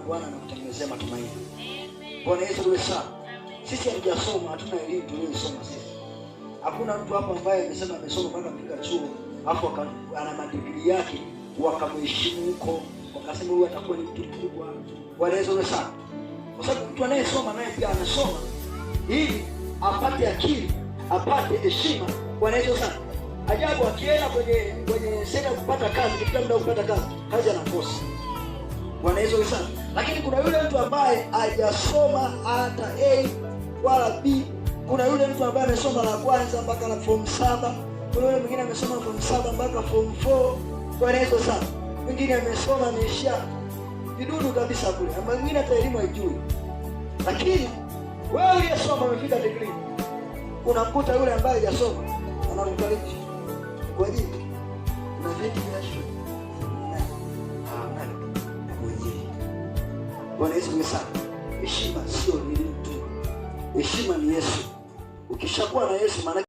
Bwana anakutengenezea matumaini. Bwana Yesu wewe sana. Sisi hatujasoma, hatuna elimu tuliyosoma sisi. Hakuna mtu hapa ambaye amesema amesoma mpaka kufika chuo, afu ana madigrii yake wakamheshimu huko, wakasema huyu atakuwa ni mtu mkubwa. Bwana Yesu wewe sana. Kwa sababu mtu anayesoma naye pia anasoma ili apate akili, apate heshima. Bwana Yesu sana. Ajabu akienda kwenye sehemu kupata kazi, kila muda kupata kazi anakosa. Bwana Yesu sana. Lakini kuna yule mtu ambaye hajasoma hata A wala B. Kuna yule mtu ambaye amesoma la kwanza mpaka la form 7. Kuna yule mwingine amesoma form 7 mpaka form 4. Bwana Yesu sana. Mwingine amesoma ameishia vidudu kabisa kule. Ama mwingine hata elimu haijui. Lakini wewe uliyesoma umefika degree, unamkuta yule ambaye hajasoma anakukaribisha kwa ajili na vitu vya shule. Bwana Yesu sana. Heshima sio ni mtu. Heshima ni Yesu. Ukishakuwa na Yesu maana